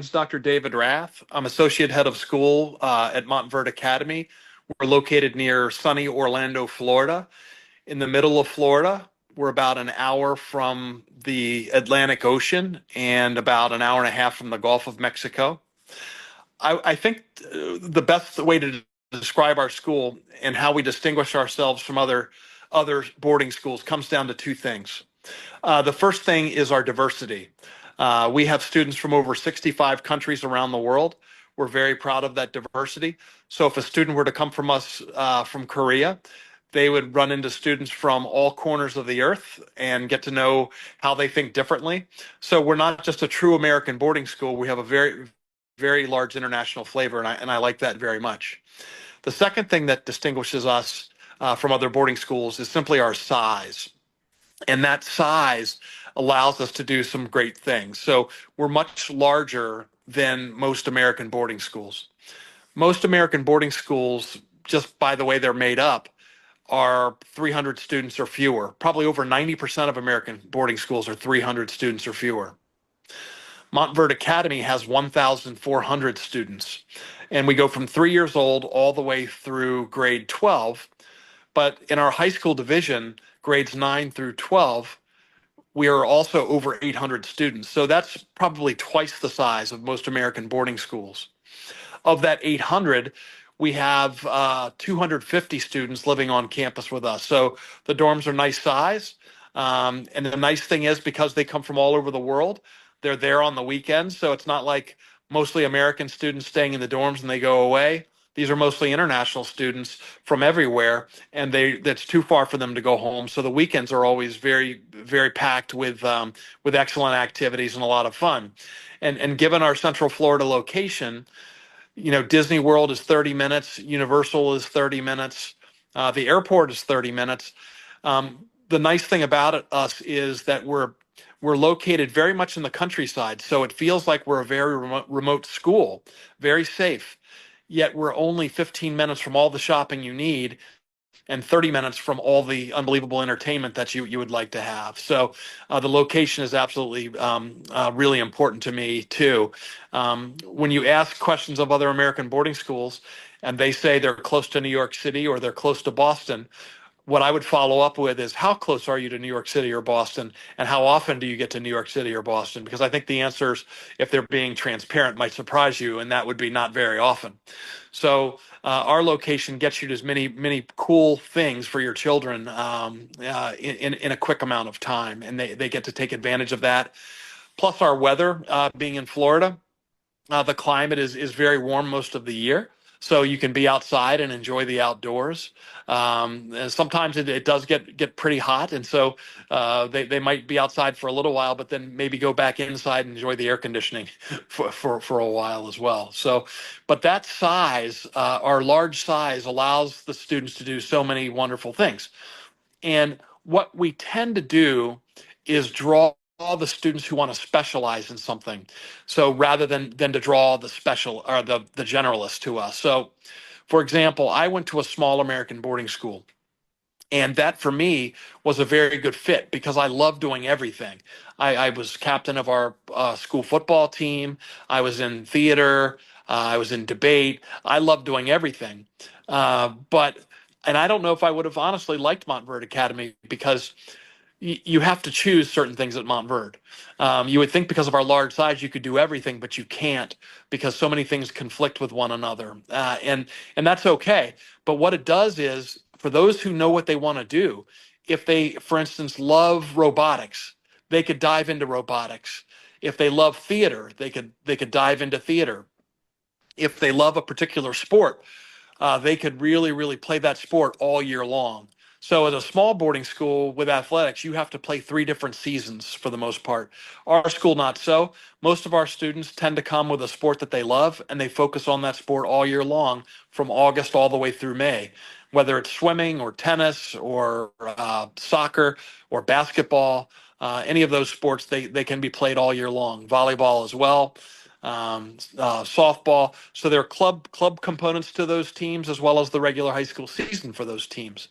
name's Dr. David Rath. I'm Associate Head of School at Montverde Academy. We're located near sunny Orlando, Florida. In the middle of Florida, we're about an hour from the Atlantic Ocean and about an hour and a half from the Gulf of Mexico. I think the best way to describe our school and how we distinguish ourselves from other boarding schools comes down to two things. The first thing is our diversity. We have students from over 65 countries around the world. We're very proud of that diversity. So if a student were to come from us from Korea, they would run into students from all corners of the earth and get to know how they think differently. So we're not just a true American boarding school. We have a very, very large international flavor, and I like that very much. The second thing that distinguishes us from other boarding schools is simply our size. And that size allows us to do some great things. So we're much larger than most American boarding schools. Most American boarding schools, just by the way they're made up, are 300 students or fewer. Probably over 90% of American boarding schools are 300 students or fewer. Montverde Academy has 1,400 students, and we go from 3 years old all the way through grade 12. But in our high school division, grades 9 through 12, we are also over 800 students. So that's probably twice the size of most American boarding schools. Of that 800, we have 250 students living on campus with us. So the dorms are nice size. And the nice thing is, because they come from all over the world, they're there on the weekends. So it's not like mostly American students staying in the dorms and they go away. These are mostly international students from everywhere, and that's too far for them to go home. So the weekends are always very, very packed with excellent activities and a lot of fun. And given our Central Florida location, you know, Disney World is 30 minutes, Universal is 30 minutes, the airport is 30 minutes. The nice thing about us is that we're located very much in the countryside, so it feels like we're a very remote school, very safe. Yet we're only 15 minutes from all the shopping you need and 30 minutes from all the unbelievable entertainment that you would like to have. So the location is absolutely really important to me too. When you ask questions of other American boarding schools and they say they're close to New York City or they're close to Boston, what I would follow up with is, how close are you to New York City or Boston, and how often do you get to New York City or Boston? Because I think the answers, if they're being transparent, might surprise you, and that would be not very often. So our location gets you to as many cool things for your children in a quick amount of time, and they get to take advantage of that. Plus our weather, being in Florida, the climate is very warm most of the year. So you can be outside and enjoy the outdoors. And sometimes it does get pretty hot, and so they might be outside for a little while, but then maybe go back inside and enjoy the air conditioning for a while as well. So, but that size, our large size, allows the students to do so many wonderful things. And what we tend to do is draw all the students who want to specialize in something. So rather than to draw the special or the generalist to us. So for example, I went to a small American boarding school, and that for me was a very good fit because I love doing everything. I was captain of our school football team. I was in theater. I was in debate. I love doing everything. And I don't know if I would have honestly liked Montverde Academy because you have to choose certain things at Montverde. You would think because of our large size, you could do everything, but you can't because so many things conflict with one another. And that's okay. But what it does is, for those who know what they want to do, if they, for instance, love robotics, they could dive into robotics. If they love theater, they could dive into theater. If they love a particular sport, they could really play that sport all year long. So as a small boarding school with athletics, you have to play 3 different seasons for the most part. Our school, not so. Most of our students tend to come with a sport that they love, and they focus on that sport all year long from August all the way through May, whether it's swimming or tennis or soccer or basketball. Any of those sports, they can be played all year long. Volleyball as well. Softball. So there are club components to those teams as well as the regular high school season for those teams.